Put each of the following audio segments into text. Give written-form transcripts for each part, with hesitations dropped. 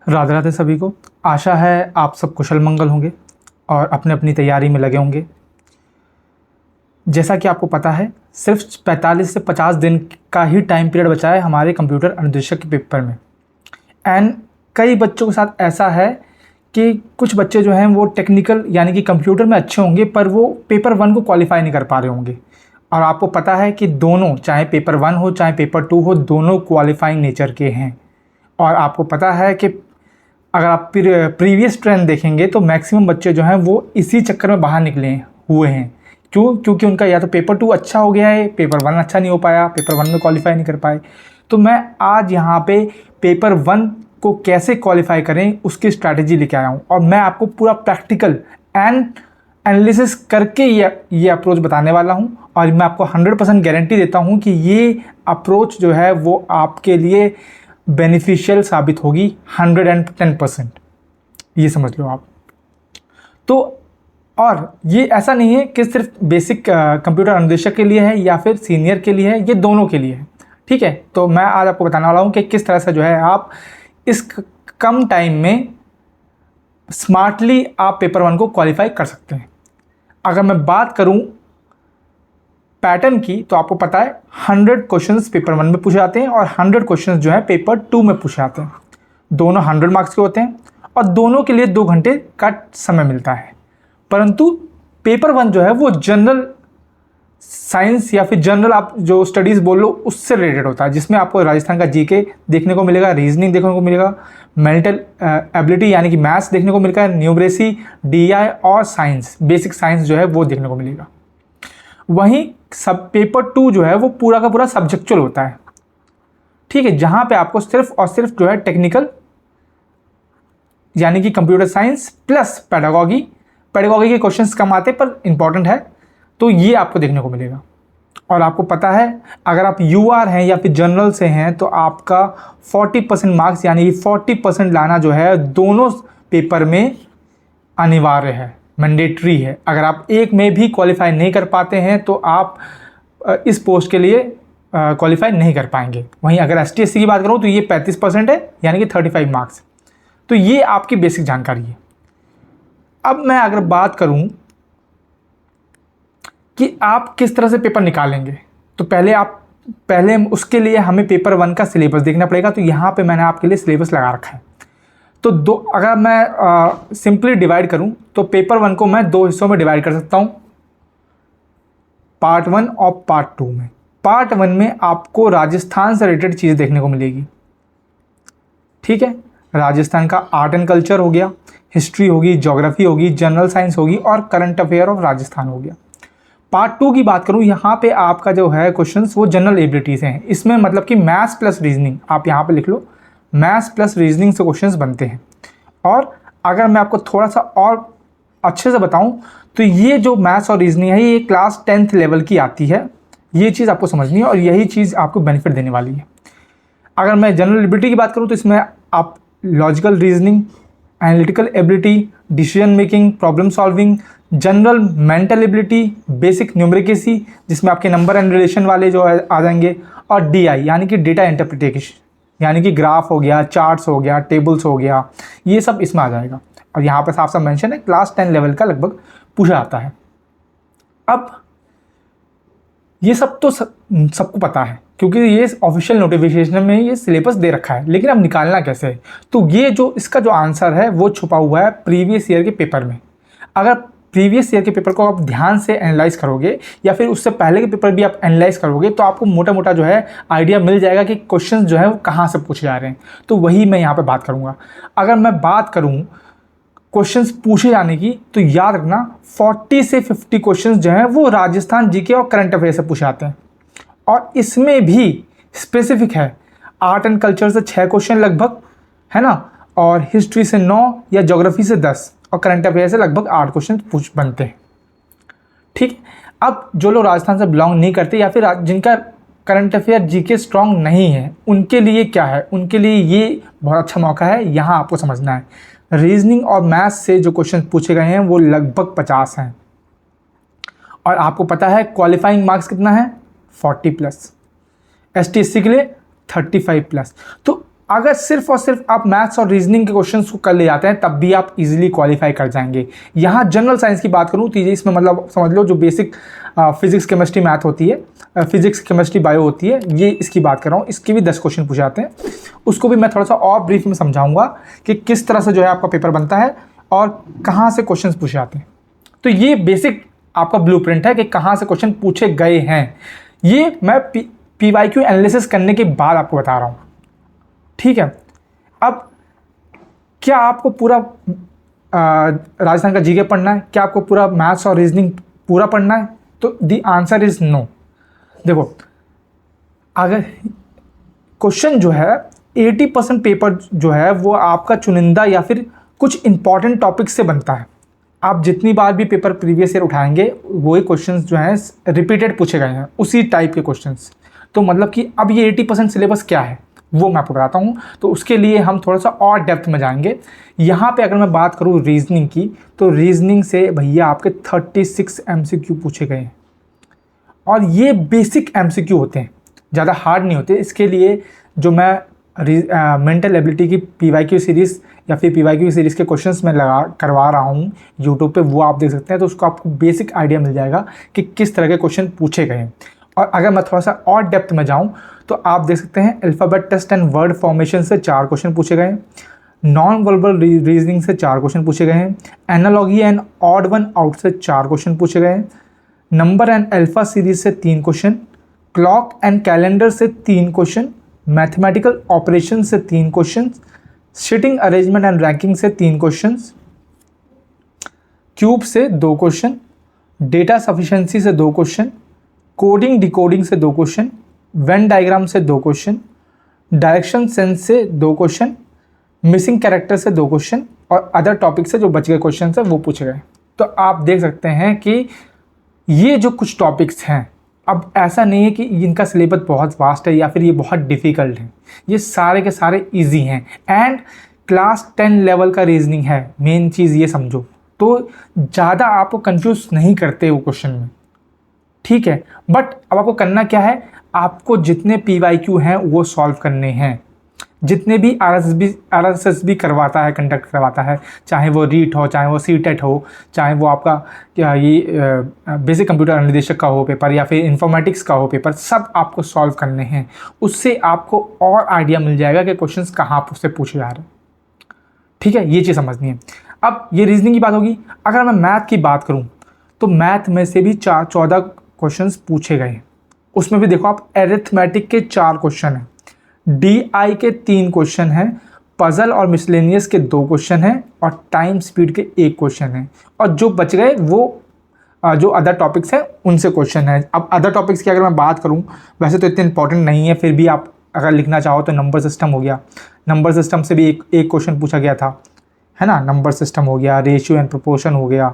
राधे राधे सभी को। आशा है आप सब कुशल मंगल होंगे और अपने अपनी तैयारी में लगे होंगे। जैसा कि आपको पता है, सिर्फ 45 से 50 दिन का ही टाइम पीरियड बचा है हमारे कंप्यूटर अनुदेशक के पेपर में। एंड कई बच्चों के साथ ऐसा है कि कुछ बच्चे जो हैं वो टेक्निकल यानी कि कंप्यूटर में अच्छे होंगे, पर वो पेपर 1 को क्वालिफाई नहीं कर पा रहे होंगे। और आपको पता है कि दोनों, चाहे पेपर 1 हो चाहे पेपर 2 हो, दोनों क्वालिफाइंग नेचर के हैं। और आपको पता है कि अगर आप प्रीवियस ट्रेंड देखेंगे तो मैक्सिमम बच्चे जो हैं वो इसी चक्कर में बाहर निकले हुए हैं। क्यों? क्योंकि उनका या तो पेपर 2 अच्छा हो गया है, पेपर 1 अच्छा नहीं हो पाया, पेपर 1 में क्वालिफाई नहीं कर पाए। तो मैं आज यहाँ पे पेपर 1 को कैसे क्वालिफाई करें उसकी स्ट्रैटेजी लेके आया हूँ, और मैं आपको पूरा प्रैक्टिकल एंड एनालिसिस करके ये अप्रोच बताने वाला हूँ। और मैं आपको 100% गारंटी देता हूँ कि ये अप्रोच जो है वो आपके लिए बेनिफिशियल साबित होगी 110%। ये समझ लो आप। तो और ये ऐसा नहीं है कि सिर्फ बेसिक कंप्यूटर अनुदेशक के लिए है या फिर सीनियर के लिए है, ये दोनों के लिए है। ठीक है, तो मैं आज आपको बताने वाला हूँ कि किस तरह से जो है आप इस कम टाइम में स्मार्टली आप पेपर 1 को क्वालिफाई कर सकते हैं। अगर मैं बात करूँ पैटर्न की, तो आपको पता है 100 क्वेश्चंस पेपर 1 में पूछे जाते हैं और 100 क्वेश्चंस जो है पेपर 2 में पूछे जाते हैं। दोनों 100 मार्क्स के होते हैं और दोनों के लिए 2 घंटे का समय मिलता है। परंतु पेपर 1 जो है वो जनरल साइंस या फिर जनरल आप जो स्टडीज़ बोल लो उससे रिलेटेड होता है, जिसमें आपको राजस्थान का जीके देखने को मिलेगा, रीजनिंग देखने को मिलेगा, मेंटल एबिलिटी यानी कि मैथ्स देखने को मिलेगा, न्यूमरेसी, डीआई और साइंस, बेसिक साइंस जो है वो देखने को मिलेगा। वहीं सब पेपर 2 जो है वो पूरा का पूरा सब्जेक्चुअल होता है। ठीक है, जहाँ पे आपको सिर्फ और सिर्फ जो है टेक्निकल यानी कि कंप्यूटर साइंस प्लस पेडागॉगी के क्वेश्चंस कम आते पर इंपॉर्टेंट है, तो ये आपको देखने को मिलेगा। और आपको पता है अगर आप यूआर हैं या फिर जनरल से हैं तो आपका 40% मार्क्स यानी कि 40% लाना जो है दोनों पेपर में अनिवार्य है, मैंडेटरी है। अगर आप एक में भी क्वालिफाई नहीं कर पाते हैं तो आप इस पोस्ट के लिए क्वालिफाई नहीं कर पाएंगे। वहीं अगर एसटीएससी की बात करूं तो ये 35% है यानी कि 35 मार्क्स। तो ये आपकी बेसिक जानकारी है। अब मैं अगर बात करूं कि आप किस तरह से पेपर निकालेंगे, तो पहले उसके लिए हमें पेपर 1 का सिलेबस देखना पड़ेगा। तो यहाँ पे मैंने आपके लिए सिलेबस लगा रखा है। तो अगर मैं सिंपली डिवाइड करूं तो पेपर 1 को मैं 2 हिस्सों में डिवाइड कर सकता हूं, पार्ट 1 और पार्ट 2 में। पार्ट 1 में आपको राजस्थान से रिलेटेड चीज़ देखने को मिलेगी। ठीक है, राजस्थान का आर्ट एंड कल्चर हो गया, हिस्ट्री होगी, ज्योग्राफी होगी, जनरल साइंस होगी और करंट अफेयर ऑफ राजस्थान हो गया। पार्ट 2 की बात करूं, यहाँ पे आपका जो है क्वेश्चंस वो जनरल एबिलिटीज़ हैं। इसमें मतलब कि मैथ्स प्लस रीजनिंग, आप यहाँ पे लिख लो, मैथ्स प्लस रीजनिंग से क्वेश्चंस बनते हैं। और अगर मैं आपको थोड़ा सा और अच्छे से बताऊं तो ये जो मैथ्स और रीजनिंग है ये क्लास 10th लेवल की आती है। ये चीज़ आपको समझनी है और यही चीज़ आपको बेनिफिट देने वाली है। अगर मैं जनरल एबिलिटी की बात करूं तो इसमें आप logical reasoning, analytical ability, decision making, problem solving, general mental ability, basic numeracy जिसमें आपके नंबर एंड रिलेशन वाले जो आ जाएंगे, और डीआई यानी कि डेटा इंटरप्रिटेशन यानी कि ग्राफ हो गया, चार्ट्स हो गया, टेबल्स हो गया, ये सब इसमें आ जाएगा। और यहाँ पर साफ साफ मेंशन है क्लास 10 लेवल का लगभग पूछा जाता है। अब ये सब तो सबको पता है क्योंकि ये ऑफिशियल नोटिफिकेशन में ये सिलेबस दे रखा है, लेकिन अब निकालना कैसे है? तो ये जो इसका जो आंसर है वो छुपा हुआ है प्रीवियस ईयर के पेपर में। अगर प्रीवियस ईयर के पेपर को आप ध्यान से एनालाइज करोगे या फिर उससे पहले के पेपर भी आप एनालाइज करोगे तो आपको मोटा मोटा जो है आइडिया मिल जाएगा कि क्वेश्चंस जो है वो कहाँ से पूछे जा रहे हैं। तो वही मैं यहाँ पे बात करूँगा। अगर मैं बात करूँ क्वेश्चंस पूछे जाने की, तो याद रखना 40 से 50 क्वेश्चंस जो हैं वो राजस्थान जीके और करंट अफेयर से पूछे जाते हैं। और इसमें भी स्पेसिफिक है, आर्ट एंड कल्चर से 6 क्वेश्चन लगभग, है ना, और हिस्ट्री से 9 या ज्योग्राफी से 10 और करंट अफेयर से लगभग 8 क्वेश्चन बनते हैं। ठीक, अब जो लोग राजस्थान से बिलोंग नहीं करते या फिर जिनका करंट अफेयर जीके स्ट्रांग नहीं है उनके लिए क्या है, उनके लिए ये बहुत अच्छा मौका है। यहाँ आपको समझना है रीजनिंग और मैथ्स से जो क्वेश्चन पूछे गए हैं वो लगभग 50 हैं। और आपको पता है क्वालिफाइंग मार्क्स कितना है, 40+, एसटीएससी के लिए 35+। तो अगर सिर्फ और सिर्फ आप मैथ्स और रीजनिंग के क्वेश्चंस को कर ले जाते हैं तब भी आप इजीली क्वालिफाई कर जाएंगे। यहाँ जनरल साइंस की बात करूँ तो ये इसमें मतलब समझ लो जो बेसिक फिजिक्स केमिस्ट्री मैथ होती है, फिजिक्स केमिस्ट्री बायो होती है, ये इसकी बात कर रहा हूँ। इसके भी 10 क्वेश्चन पूछे जाते हैं, उसको भी मैं थोड़ा सा और ब्रीफ में समझाऊंगा कि किस तरह से जो है आपका पेपर बनता है और कहाँ से क्वेश्चन पूछे जाते हैं। तो ये बेसिक आपका ब्लूप्रिंट है कि कहाँ से क्वेश्चन पूछे गए हैं। ये मैं PYQ एनालिसिस करने के बाद आपको बता रहा हूँ, ठीक है। अब क्या आपको पूरा राजस्थान का जीके पढ़ना है? क्या आपको पूरा मैथ्स और रीजनिंग पूरा पढ़ना है? तो द आंसर इज नो। देखो, अगर क्वेश्चन जो है 80% पेपर जो है वो आपका चुनिंदा या फिर कुछ इंपॉर्टेंट टॉपिक से बनता है। आप जितनी बार भी पेपर प्रीवियस ईयर उठाएंगे वही क्वेश्चंस जो हैं रिपीटेड पूछे गए हैं, उसी टाइप के क्वेश्चंस। तो मतलब कि अब ये 80% सिलेबस क्या है वो मैं आपको बताता हूँ। तो उसके लिए हम थोड़ा सा और डेप्थ में जाएंगे। यहाँ पे अगर मैं बात करूँ रीजनिंग की, तो रीजनिंग से भैया आपके 36 MCQ पूछे गए हैं और ये बेसिक MCQ होते हैं, ज़्यादा हार्ड नहीं होते। इसके लिए जो मैं मेंटल एबिलिटी की PYQ सीरीज़ या फिर PYQ सीरीज़ के क्वेश्चंस में करवा रहा हूँ यूट्यूब पे, वो आप देख सकते हैं। तो उसको आपको बेसिक आइडिया मिल जाएगा कि किस तरह के क्वेश्चन पूछे गए हैं। और अगर मैं थोड़ा सा और डेप्थ में जाऊँ तो आप देख सकते हैं alphabet test and word formation से 4 क्वेश्चन पूछे गए हैं, नॉन वर्बल रीजनिंग से 4 क्वेश्चन पूछे गए हैं, analogy and odd one out से 4 क्वेश्चन पूछे गए हैं, नंबर एंड अल्फ़ा सीरीज से 3 क्वेश्चन, क्लॉक एंड कैलेंडर से 3 क्वेश्चन, मैथमेटिकल ऑपरेशन से 3 question, seating arrangement and ranking से 3 क्वेश्चन, क्यूब से 2 क्वेश्चन, डेटा सफिशिएंसी से 2 क्वेश्चन, कोडिंग डिकोडिंग से 2 क्वेश्चन, वेन डायग्राम से 2 क्वेश्चन, डायरेक्शन सेंस से 2 क्वेश्चन, मिसिंग कैरेक्टर से 2 क्वेश्चन और अदर टॉपिक से जो बच गए क्वेश्चन है वो पूछे गए। तो आप देख सकते हैं कि ये जो कुछ टॉपिक्स हैं, अब ऐसा नहीं है कि इनका सिलेबस बहुत वास्ट है या फिर ये बहुत डिफ़िकल्ट है। ये सारे के सारे इजी हैं एंड क्लास 10 लेवल का रीजनिंग है। मेन चीज़ ये समझो, तो ज़्यादा आपको कंफ्यूज नहीं करते वो क्वेश्चन में, ठीक है। बट अब आपको करना क्या है, आपको जितने PYQ हैं वो सॉल्व करने हैं। जितने भी RSSB करवाता है, कंडक्ट करवाता है, चाहे वो रीट हो, चाहे वो CTET हो, चाहे वो आपका क्या ये बेसिक कंप्यूटर अनुदेशक का हो पेपर या फिर इंफॉर्मेटिक्स का हो पेपर, सब आपको सॉल्व करने हैं। उससे आपको और आइडिया मिल जाएगा कि क्वेश्चंस कहाँ से पूछे जा रहे हैं, ठीक है। ये चीज़ समझनी है। अब ये रीजनिंग की बात होगी। अगर मैं मैथ की बात करूँ तो मैथ में से भी 14 क्वेश्चंस पूछे गए हैं। उसमें भी देखो आप, एरिथमेटिक के 4 क्वेश्चन हैं, DI के 3 क्वेश्चन हैं, पजल और मिसलेनियस के 2 क्वेश्चन हैं और टाइम स्पीड के 1 क्वेश्चन हैं। और जो बच गए वो जो अदर टॉपिक्स हैं उनसे क्वेश्चन है। अब अदर टॉपिक्स की अगर मैं बात करूं, वैसे तो इतने इंपॉर्टेंट नहीं है, फिर भी आप अगर लिखना चाहो तो नंबर सिस्टम हो गया। नंबर सिस्टम से भी एक क्वेश्चन पूछा गया था, है ना। नंबर सिस्टम हो गया, रेशियो एंड प्रोपोर्शन हो गया,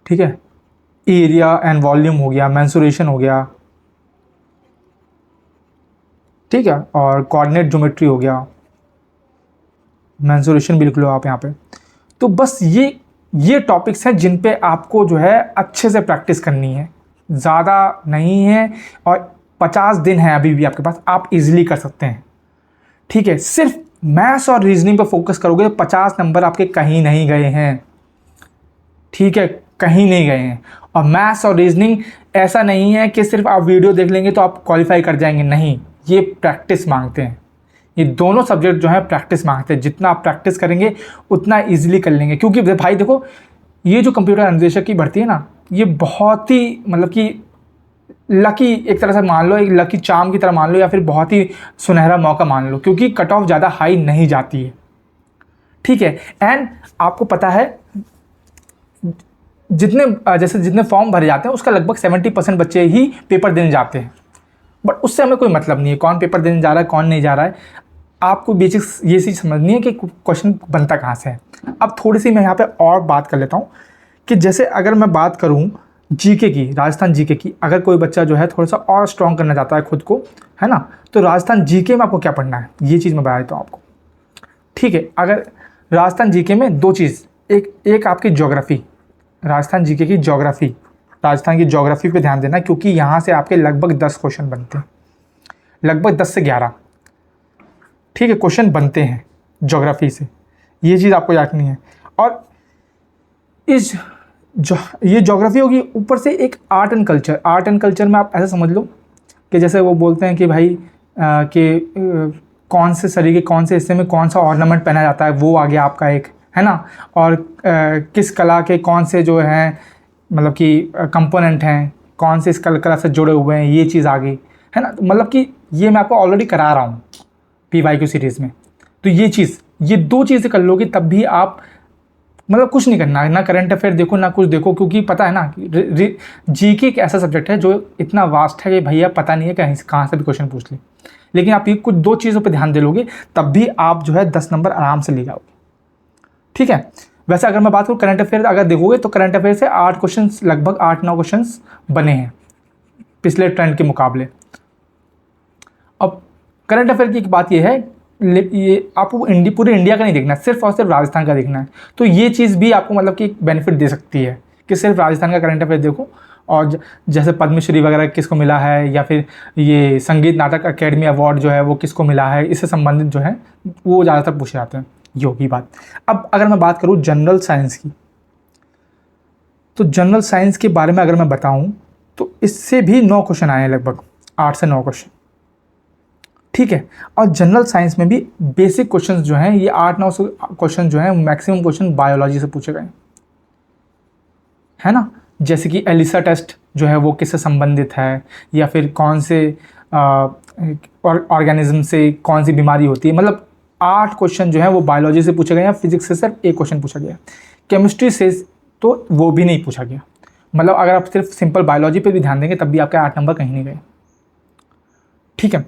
ठीक है। एरिया एंड वॉल्यूम हो गया, मेंसुरेशन हो गया, ठीक है। और कोऑर्डिनेट ज्योमेट्री हो गया, मेंसुरेशन भी लिख लो आप यहाँ पे। तो बस ये टॉपिक्स हैं जिन पे आपको जो है अच्छे से प्रैक्टिस करनी है। ज़्यादा नहीं है और 50 दिन है अभी भी आपके पास, आप इजीली कर सकते हैं, ठीक है। सिर्फ मैथ्स और रीजनिंग पे फोकस करोगे तो 50 नंबर आपके कहीं नहीं गए हैं, ठीक है, कहीं नहीं गए हैं। और मैथ्स और रीजनिंग ऐसा नहीं है कि सिर्फ आप वीडियो देख लेंगे तो आप क्वालिफाई कर जाएंगे, नहीं। ये प्रैक्टिस मांगते हैं। ये दोनों सब्जेक्ट जो है प्रैक्टिस मांगते हैं। जितना आप प्रैक्टिस करेंगे उतना इजीली कर लेंगे। क्योंकि भाई देखो, ये जो कंप्यूटर अनुदेशक की भर्ती है ना, ये बहुत ही मतलब कि लकी, एक तरह से मान लो, एक लकी चार्म की तरह मान लो, या फिर बहुत ही सुनहरा मौका मान लो, क्योंकि कट ऑफ ज़्यादा हाई नहीं जाती है, ठीक है। एंड आपको पता है जितने फॉर्म भरे जाते हैं उसका लगभग 70% बच्चे ही पेपर देने जाते हैं। बट उससे हमें कोई मतलब नहीं है कौन पेपर देने जा रहा है कौन नहीं जा रहा है। आपको बेसिक्स ये चीज़ समझनी है कि क्वेश्चन बनता कहाँ से है। अब थोड़ी सी मैं यहाँ पे और बात कर लेता हूँ कि जैसे अगर मैं बात करूँ जीके की, राजस्थान जीके की, अगर कोई बच्चा जो है थोड़ा सा और स्ट्रॉन्ग करना चाहता है खुद को, है ना, तो राजस्थान जीके में आपको क्या पढ़ना है ये चीज़ मैं बता देता हूँ आपको, ठीक है। अगर राजस्थान जीके में 2 चीज़, एक आपकी ज्योग्राफी, राजस्थान जीके की ज्योग्राफी, राजस्थान की ज्योग्राफी पे ध्यान देना, क्योंकि यहाँ से आपके लगभग 10 क्वेश्चन बनते हैं। लगभग 10 से 11, ठीक है, क्वेश्चन बनते हैं ज्योग्राफी से, ये चीज़ आपको यादनी है। और इस ये ज्योग्राफी होगी, ऊपर से एक art and culture. Art and culture में आप ऐसा समझ लो कि जैसे वो बोलते हैं कि भाई कौन से शरीर के कौन से हिस्से में कौन सा ऑर्नामेंट पहना जाता है, वो आ गया आपका एक, है ना। और किस कला के कौन से जो हैं मतलब कि कंपोनेंट हैं, कौन से इस कला से जुड़े हुए हैं, ये चीज़ आ गई, है ना। मतलब कि ये मैं आपको ऑलरेडी करा रहा हूँ PYQ सीरीज़ में। तो ये चीज़, ये 2 चीज़ें कर लोगे तब भी आप मतलब कुछ नहीं करना है, ना करंट अफेयर देखो ना कुछ देखो, क्योंकि पता है ना GK एक ऐसा सब्जेक्ट है जो इतना वास्ट है कि भैया पता नहीं है कहाँ से भी क्वेश्चन पूछ ले। लेकिन आप ये कुछ 2 चीज़ों पर ध्यान दे लोगे तब भी आप जो है 10 नंबर आराम से ले जाओगे, ठीक है। वैसे अगर मैं बात करूँ करंट अफेयर, अगर देखोगे तो करंट अफेयर से 8 क्वेश्चन, लगभग 8-9 क्वेश्चन बने हैं पिछले ट्रेंड के मुकाबले। अब करंट अफेयर की एक बात यह है, ये आपको पूरे इंडिया का नहीं देखना है, सिर्फ और सिर्फ राजस्थान का देखना है। तो ये चीज़ भी आपको मतलब कि बेनिफिट दे सकती है कि सिर्फ राजस्थान का करंट अफेयर देखो। और जैसे पद्मश्री वगैरह किसको मिला है, या फिर ये संगीत नाटक अकेडमी अवार्ड जो है वो किसको मिला है, इससे संबंधित जो है वो ज़्यादातर पूछे जाते हैं। ये होगी बात। अब अगर मैं बात करूँ जनरल साइंस की, तो जनरल साइंस के बारे में अगर मैं बताऊँ तो इससे भी 9 क्वेश्चन आए हैं, लगभग 8 से 9 क्वेश्चन, ठीक है। और जनरल साइंस में भी बेसिक क्वेश्चंस जो हैं, ये 8-9 क्वेश्चन जो हैं, मैक्सिमम क्वेश्चन बायोलॉजी से पूछे गए, है ना। जैसे कि एलिसा टेस्ट जो है वो किससे संबंधित है, या फिर कौन से ऑर्गेनिज्म से कौन सी बीमारी होती है। मतलब 8 क्वेश्चन जो है वो बायोलॉजी से पूछे गए हैं। फिजिक्स से सिर्फ 1 क्वेश्चन पूछा गया, केमिस्ट्री से तो वो भी नहीं पूछा गया। मतलब अगर आप सिर्फ सिंपल बायोलॉजी पे भी ध्यान देंगे तब भी आपके 8 नंबर कहीं नहीं गए, ठीक है।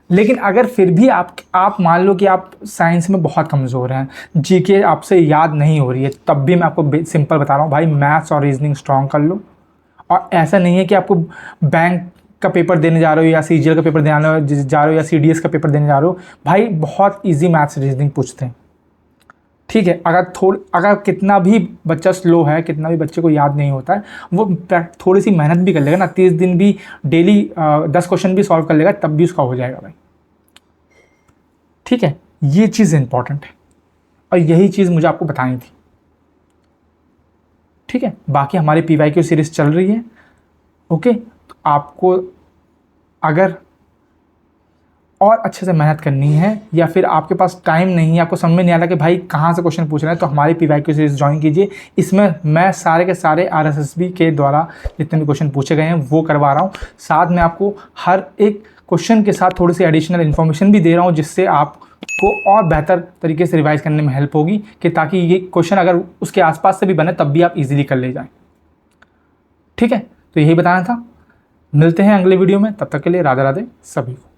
लेकिन अगर फिर भी आप मान लो कि आप साइंस में बहुत कमज़ोर हैं, GK आपसे याद नहीं हो रही है, तब भी मैं आपको सिंपल बता रहा हूँ भाई, मैथ्स और रीजनिंग स्ट्रॉन्ग कर लो। और ऐसा नहीं है कि आपको बैंक का पेपर देने जा रहे हो, या CGL का पेपर देने जा रहे हो, या CDS का पेपर देने जा रहे हो, भाई बहुत ईजी मैथ्स रीजनिंग पूछते हैं, ठीक है। अगर कितना भी बच्चा स्लो है, कितना भी बच्चे को याद नहीं होता है, वो थोड़ी सी मेहनत भी कर लेगा ना, 30 दिन भी डेली 10 क्वेश्चन भी सॉल्व कर लेगा, तब भी उसका हो जाएगा भाई, ठीक है। ये चीज़ इंपॉर्टेंट है और यही चीज़ मुझे आपको बतानी थी, ठीक है। बाकी हमारी PYQ सीरीज़ चल रही है, ओके। तो आपको अगर और अच्छे से मेहनत करनी है, या फिर आपके पास टाइम नहीं है, आपको समझ में नहीं आ रहा कि भाई कहाँ से क्वेश्चन पूछ रहे हैं, तो हमारी PYQ सीरीज़ ज्वाइन कीजिए। इसमें मैं सारे के सारे RSSB के द्वारा जितने भी क्वेश्चन पूछे गए हैं वो करवा रहा हूँ। साथ में आपको हर एक क्वेश्चन के साथ थोड़ी सी एडिशनल इन्फॉर्मेशन भी दे रहा हूँ, जिससे आपको और बेहतर तरीके से रिवाइज करने में हेल्प होगी, कि ताकि ये क्वेश्चन अगर उसके आसपास से भी बने तब भी आप इजीली कर ले जाएं, ठीक है। तो यही बताना था। मिलते हैं अगले वीडियो में, तब तक के लिए राधे राधे सभी को।